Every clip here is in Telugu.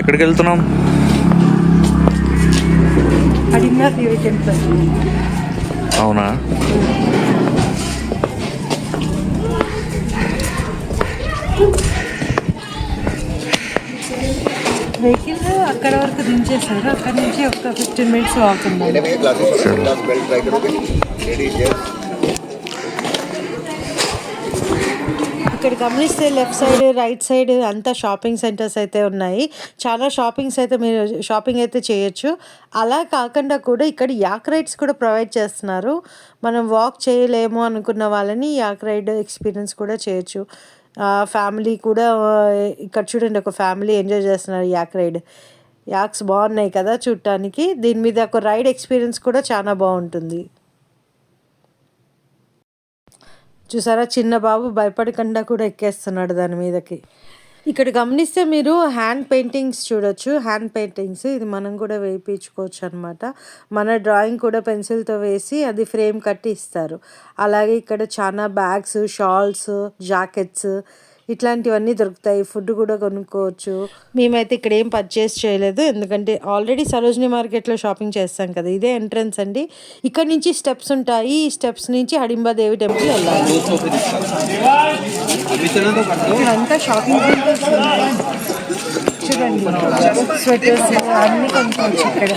ఎక్కడికి వెళ్తున్నాం? అవునా? వెహికల్ అక్కడ వరకు దించేశారు. అక్కడ నుంచి ఒక 15 minutes వాక్ ఉంది. ఇక్కడ గమనిస్తే లెఫ్ట్ సైడ్ రైట్ సైడ్ అంతా షాపింగ్ సెంటర్స్ అయితే ఉన్నాయి. చాలా మీరు షాపింగ్ అయితే చేయొచ్చు. అలా కాకుండా కూడా ఇక్కడ యాక్ రైడ్స్ కూడా ప్రొవైడ్ చేస్తున్నారు. మనం వాక్ చేయలేము అనుకున్న వాళ్ళని యాక్ రైడ్ ఎక్స్పీరియన్స్ కూడా చేయొచ్చు. ఫ్యామిలీ కూడా ఇక్కడ చూడండి, ఒక ఫ్యామిలీ ఎంజాయ్ చేస్తున్నారు యాక్ రైడ్. యాక్స్ బాగున్నాయి కదా చూడటానికి. దీని మీద ఒక రైడ్ ఎక్స్పీరియన్స్ కూడా చాలా బాగుంటుంది. చూసారా, చిన్న బాబు భయపడకుండా కూడా ఎక్కేస్తున్నాడు దాని మీదకి. ఇక్కడ గమనిస్తే మీరు హ్యాండ్ పెయింటింగ్స్ చూడొచ్చు. హ్యాండ్ పెయింటింగ్స్ ఇది మనం కూడా వేయించుకోవచ్చు అనమాట. మన డ్రాయింగ్ కూడా పెన్సిల్తో వేసి అది ఫ్రేమ్ కట్టి ఇస్తారు. అలాగే ఇక్కడ చాలా బ్యాగ్స్, షాల్స్, జాకెట్స్ ఇట్లాంటివన్నీ దొరుకుతాయి. ఫుడ్ కూడా కొనుక్కోవచ్చు. మేమైతే ఇక్కడ ఏం పర్చేస్ చేయలేదు, ఎందుకంటే ఆల్రెడీ సరోజినీ మార్కెట్లో షాపింగ్ చేస్తాం కదా. ఇదే ఎంట్రన్స్ అండి. ఇక్కడ నుంచి స్టెప్స్ ఉంటాయి. ఈ స్టెప్స్ నుంచి హడింబాదేవి టెంపుల్ వెళ్ళాలి. ఇదంతా షాపింగ్ సెంటర్స్ చూడండి. స్వెటర్స్ అన్నీ కొనుక్కోవచ్చు ఇక్కడ.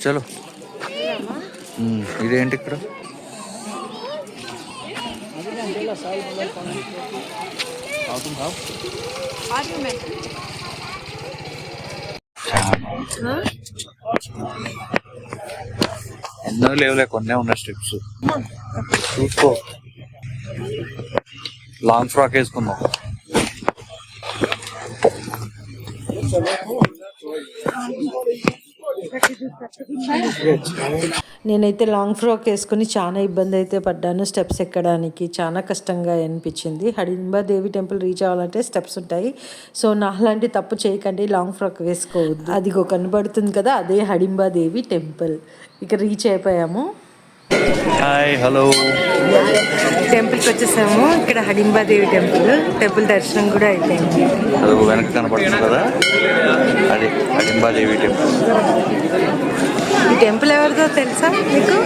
చలో, ఇదేంటి ఇక్కడ? ఎన్నో లేవులే, కొన్నే ఉన్న స్ట్రిప్స్. చూసుకో, లాంగ్ ఫ్రాక్ వేసుకుందాం. నేనైతే లాంగ్ ఫ్రాక్ వేసుకుని చాలా ఇబ్బంది అయితే పడ్డాను. స్టెప్స్ ఎక్కడానికి చాలా కష్టంగా అనిపించింది. హడింబాదేవి టెంపుల్ రీచ్ అవ్వాలంటే స్టెప్స్ ఉంటాయి. సో నాలాంటి తప్పు చేయకండి, లాంగ్ ఫ్రాక్ వేసుకోవద్దు. అదిగో కనబడుతుంది కదా, అదే హడింబాదేవి టెంపుల్. ఇక రీచ్ అయిపోయాము. Hi, hello. టెంపుల్కి వచ్చేసాము. ఇక్కడ హడింబాదేవి టెంపుల్ దర్శనం కూడా అయిపోయింది. వెనక కనపడుతుంది కదా, అది హడింబాదేవి టెంపుల్. ఈ టెంపుల్ ఎవరిదో తెలుసా మీకు?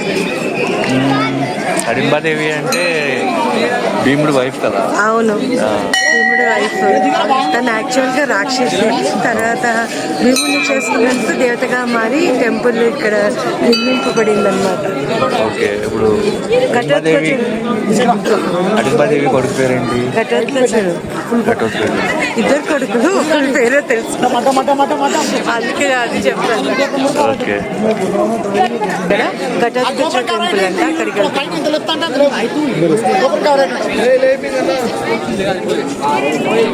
హడింబాదేవి అంటే భీముడు వైఫ్ కదా. అవును, భీముడు వైఫ్. తను యాక్చువల్గా రాక్షసి. తర్వాత భీముడిని చేసుకున్నందుకు దేవతగా మారి టెంపుల్ ఇక్కడ నిర్మింపబడింది అనమాట. ఓకే, ఇప్పుడు హడింబాదేవి కొడుకు పేరేంటి? ఘటోత్కచుడు. ఇద్దరు కొడుకులు, ఒకరి పేరే తెలుసు, అందుకే అది చెప్పాను. ఓకే, ఇక్కడ ఘటోత్కచుడు టెంపుల్ అంట. అక్కడికి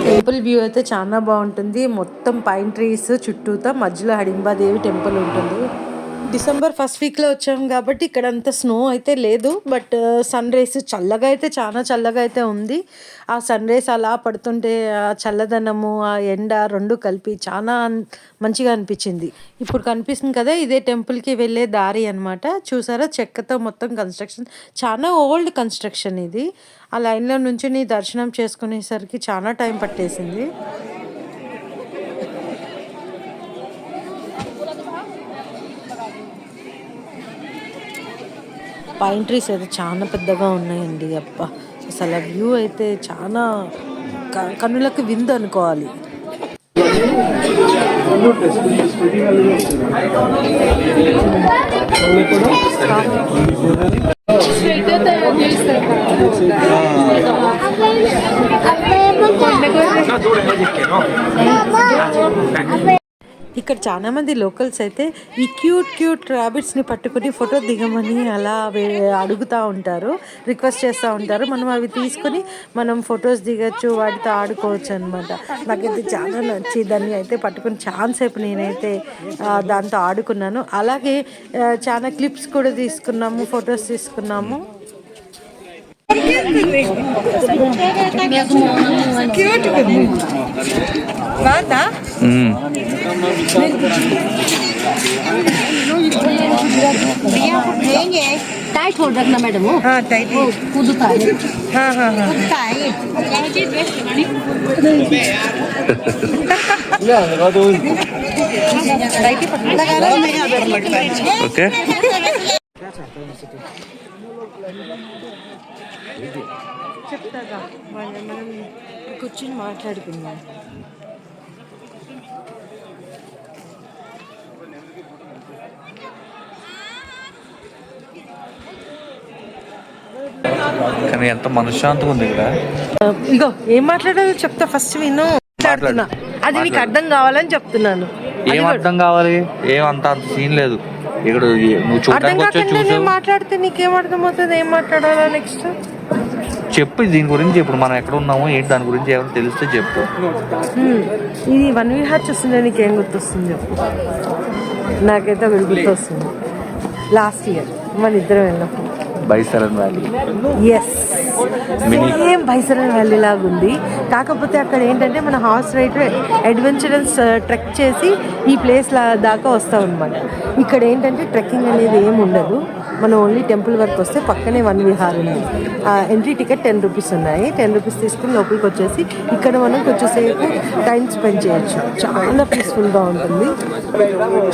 టెంపుల్ వ్యూ అయితే చాలా బాగుంటుంది. మొత్తం పైన్ ట్రీస్ చుట్టూతా, మధ్యలో హడింబాదేవి టెంపుల్ ఉంటుంది. డిసెంబర్ ఫస్ట్ వీక్లో వచ్చాము కాబట్టి ఇక్కడ అంత స్నో అయితే లేదు. బట్ సన్ రైస్ చల్లగా అయితే, చాలా చల్లగా అయితే ఉంది. ఆ సన్ రైస్ అలా పడుతుంటే ఆ చల్లదనము, ఆ ఎండ రెండు కలిపి చాలా మంచిగా అనిపించింది. ఇప్పుడు కనిపిస్తుంది కదా, ఇదే టెంపుల్కి వెళ్ళే దారి అనమాట. చూసారా, చెక్కతో మొత్తం కన్స్ట్రక్షన్, చాలా ఓల్డ్ కన్స్ట్రక్షన్ ఇది. ఆ లైన్లో నుంచి దర్శనం చేసుకునేసరికి చాలా టైం పట్టేసింది. పైన్ ట్రీస్ అయితే చాలా పెద్దగా ఉన్నాయండి. అబ్బా, అసలు ఆ వ్యూ అయితే చాలా కన్నులకు విందు అనుకోవాలి. ఇక్కడ చాలా మంది లోకల్స్ అయితే ఈ క్యూట్ ర్యాబిట్స్ని పట్టుకుని ఫోటో దిగమని అలా అడుగుతూ ఉంటారు, రిక్వెస్ట్ చేస్తూ ఉంటారు. మనం అవి తీసుకొని మనం ఫొటోస్ దిగచ్చు, వాటితో ఆడుకోవచ్చు అనమాట. నాకైతే చాలా నచ్చి దాన్ని అయితే పట్టుకుని ఛాన్సేపు నేనైతే దాంతో ఆడుకున్నాను. అలాగే చాలా క్లిప్స్ కూడా తీసుకున్నాము, ఫొటోస్ తీసుకున్నాము. टाइट होल्ड रखना मैडम वो हाँ टाइट वो कूदता है हाँ हाँ हाँ कूदता है टाइट लगा रहा है ఓకే చెప్తాగా మనం కూర్చొని మాట్లాడుకుందాం. కానీ ఎంత మనశ్శాంతిగా ఉంది ఇక్కడ. ఇగో ఏం మాట్లాడాలో చెప్తా, ఫస్ట్ విను. మాట్లాడుతున్నా అది నీకు అర్థం కావాలని చెప్తున్నాను. ఏం అర్థం కావాలి? ఏమంత అంత సీన్ లేదు ఇక్కడ. నువ్వు అర్థం చూడడానికి వచ్చా కాకుండా చూసు మాట్లాడితే నీకేం అర్థం అవుతుంది? ఏం మాట్లాడాలో నెక్స్ట్ చెప్పు. దీని గురించి ఇప్పుడు మనం ఎక్కడ ఉన్నామో ఏంటి దాని గురించి ఏమైనా తెలిస్తే చెప్పు. ఇది వన్ విహార్ చూస్తుంటే నీకేం గుర్తొస్తుంది చెప్పు. నాకైతే ఒకటి గుర్తొస్తుంది. లాస్ట్ ఇయర్ మన ఇద్దరం వెళ్ళినప్పుడు Baisaran valley. Yes, same Baisaran valley లాగా ఉంది. కాకపోతే అక్కడ ఏంటంటే మన హార్స్ రైడ్ అడ్వెంచరస్ ట్రెక్ చేసి ఈ ప్లేస్ దాకా వస్తాం అనమాట. ఇక్కడ ఏంటంటే ట్రెక్కింగ్ అనేది ఏమి ఉండదు. మనం ఓన్లీ టెంపుల్ వరకు వస్తే పక్కనే వన్ విహార్ ఉంది. ఎంట్రీ టికెట్ 10 రూపీస్ ఉన్నాయి. 10 రూపీస్ తీసుకుని లోపలికి వచ్చేసి ఇక్కడ మనం కొంచెంసేపు టైం స్పెండ్ చేయొచ్చు. చాలా పీస్ఫుల్గా ఉంటుంది,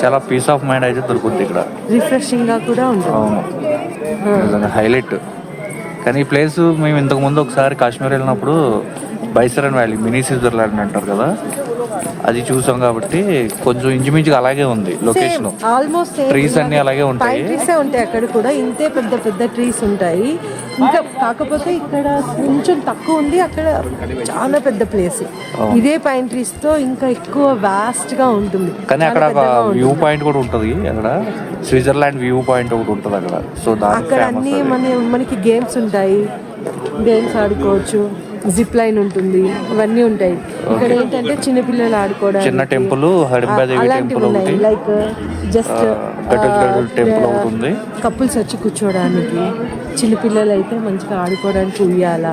చాలా పీస్ ఆఫ్ మైండ్ అయితే దొరుకుతుంది ఇక్కడ. రిఫ్రెషింగ్గా కూడా ఉంటుంది. అవును, హైలైట్. కానీ ఈ ప్లేస్ మేము ఇంతకు ముందు ఒకసారి కాశ్మీర్ వెళ్ళినప్పుడు బైసరన్ వ్యాలీ, మినీ స్విట్జర్లాండ్ అంటారు కదా, అది చూసాం కాబట్టి కొంచెం ఇంచుమించుగా అలాగే ఉంది లొకేషన్. ఆల్మోస్ట్ ట్రీస్ అన్ని అలాగే ఉంటాయి. ట్రీసే ఉంటాయి అక్కడ కూడా. ఇంతే పెద్ద పెద్ద ట్రీస్ ఉంటాయి. ఇంకా కాకపోతే ఇక్కడ కొంచెం తక్కువ ఉంది, అక్కడ చాలా పెద్ద ప్లేస్. ఇదే పైన్ ట్రీస్ తో ఇంకా ఎక్కువ వాస్ట్ గా ఉంటుంది. కానీ అక్కడ ఒక వ్యూ పాయింట్ కూడా ఉంటుంది. అక్కడ స్విట్జర్లాండ్ వ్యూ పాయింట్ ఒకటి ఉంటుంది అక్కడ. సో అక్కడ అన్ని మనకి గేమ్స్ ఉంటాయి, గేమ్స్ ఆడుకోవచ్చు. జిప్ లైన్ ఉంటుంది, ఇవన్నీ ఉంటాయి. ఇక్కడ ఏంటంటే చిన్నపిల్లలు ఆడుకోవడానికి చిన్న టెంపుల్, హడింబాదేవి టెంపుల్ ఒకటి, లైక్ జస్ట్ టెంపుల్ ఒకటి ఉంది. కపుల్స్ వచ్చి కూర్చోడానికి, చిన్నపిల్లలు అయితే మంచిగా ఆడుకోవడానికి ఉయ్యాల.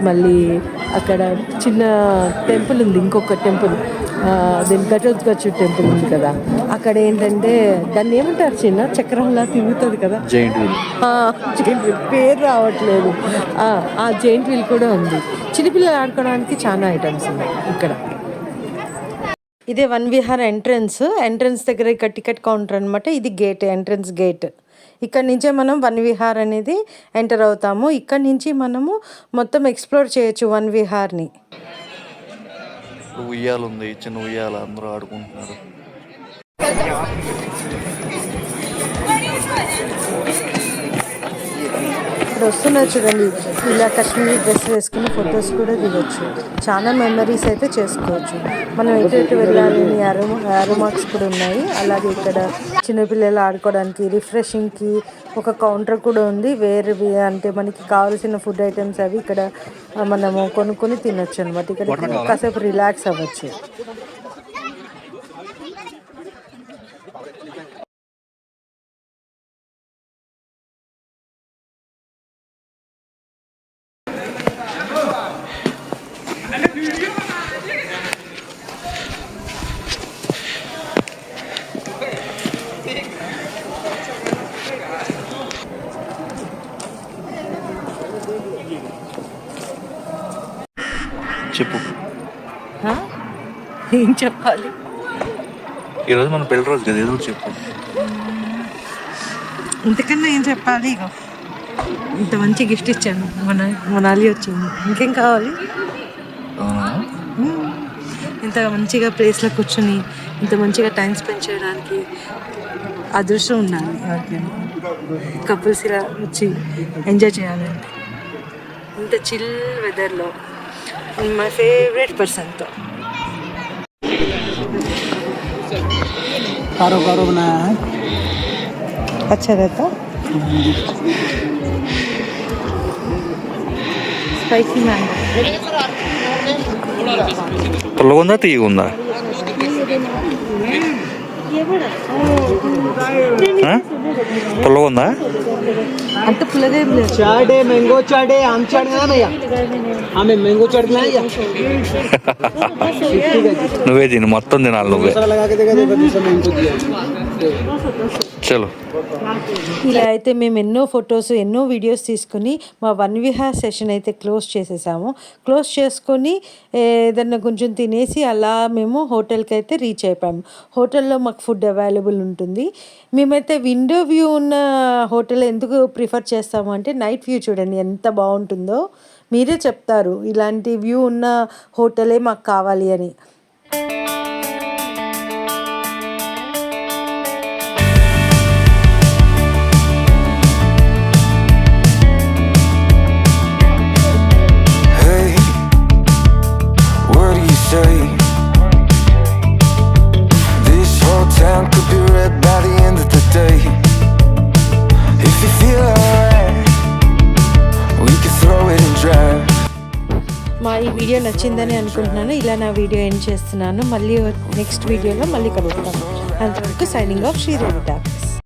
మళ్ళీ అక్కడ చిన్న టెంపుల్ ఉంది, ఇంకొక టెంపుల్, దీని ఘటోత్కచ్ టెంపుల్ ఉంది కదా. అక్కడ ఏంటంటే దాన్ని ఏమంటారు, చిన్న చక్రంలా తిరుగుతుంది కదా, జైంట్ వీల్. జైంట్ వీల్ పేరు రావట్లేదు. ఆ జైంట్ వీల్ కూడా ఉంది. చిన్నపిల్లలు ఆడుకోవడానికి చాలా ఐటమ్స్ ఉన్నాయి ఇక్కడ. ఇదే వన్ విహార్ ఎంట్రన్స్ దగ్గర ఇక్కడ టికెట్ కౌంటర్ అనమాట. ఇది గేట్, ఎంట్రన్స్ గేట్. ఇక్కడ నుంచే మనం వన్ విహార్ అనేది ఎంటర్ అవుతాము. ఇక్కడ నుంచి మనము మొత్తం ఎక్స్ప్లోర్ చేయొచ్చు వన్ విహార్ని. ఉయ్యాలు ఉంది, చిన్న ఉయ్యాల, అందరూ ఆడుకుంటున్నారు. ఇప్పుడు వస్తున్నారు చూడండి, ఇలా కాశ్మీరీ డ్రెస్ వేసుకుని ఫొటోస్ కూడా దిగొచ్చు. చాలా మెమరీస్ అయితే చేసుకోవచ్చు. మనం ఎటు వెళ్ళాలని యారో మార్క్స్ కూడా ఉన్నాయి. అలాగే ఇక్కడ చిన్నపిల్లలు ఆడుకోవడానికి, రిఫ్రెషింగ్కి ఒక కౌంటర్ కూడా ఉంది. వేరే అంటే మనకి కావాల్సిన ఫుడ్ ఐటమ్స్ అవి ఇక్కడ మనము కొనుక్కొని తినొచ్చు అనమాట. ఇక్కడ కాసేపు రిలాక్స్ అవ్వచ్చు. చెప్పు, ఏం చెప్పాలి? ఈరోజు మన పెళ్లి రోజు కదా, ఏదో చెప్పు. ఇంతకన్నా ఏం చెప్పాలి? ఇగో ఇంత మంచి గిఫ్ట్ ఇచ్చాను, మనాలి వచ్చింది. ఇంకేం కావాలి? ఇంత మంచిగా ప్లేస్లో కూర్చొని ఇంత మంచిగా టైం స్పెండ్ చేయడానికి అదృష్టం ఉండాలి ఎవరికైనా. కపుల్స్ ఇలా వచ్చి ఎంజాయ్ చేయాలంటే ఇంత చిల్ వెదర్లో మై ఫేవరెట్ పర్సన్తో. कारो कारो बनाया है, अच्छा रहता. Spicy mango. పుల్లగా ఉందా, తీయగా ఉందా? పుల్లగా ఉందా? అంత పుల్లగా ఏం లేదు. चाट है, मैंगो चाट है, आम चाट है ना भैया? हमें मैंगो चाट ना है, నువ్వే తిను, మొత్తం తినాలి నువ్వే. मसाला लगा के देगा, देखो दूसरा मैंगो दिया. చలో. ఇలా అయితే మేము ఎన్నో ఫొటోస్ ఎన్నో వీడియోస్ తీసుకుని మా వన్ విహార్ సెషన్ అయితే క్లోజ్ చేసేసాము. క్లోజ్ చేసుకొని ఏదన్నా కొంచెం తినేసి అలా మేము హోటల్కి అయితే రీచ్ అయిపోయాము. హోటల్లో మాకు ఫుడ్ అవైలబుల్ ఉంటుంది. మేమైతే విండో వ్యూ ఉన్న హోటల్ ఎందుకు ప్రిఫర్ చేస్తాము అంటే నైట్ వ్యూ చూడండి ఎంత బాగుంటుందో. మీరే చెప్తారు ఇలాంటి వ్యూ ఉన్న హోటలే మాకు కావాలి అని. This whole town could be red by the end of the day. If you feel alright, we can throw it and drive. మా ఈ వీడియో నచ్చిందని అనుకుంటున్నాను. ఇలా నా వీడియో ఎండ్ చేస్తున్నాను. మళ్ళీ నెక్స్ట్ వీడియోలో మళ్ళీ కలుగుతాను. అంతవరకు సైనింగ్ ఆఫ్ శ్రీదేవి టాక్స్.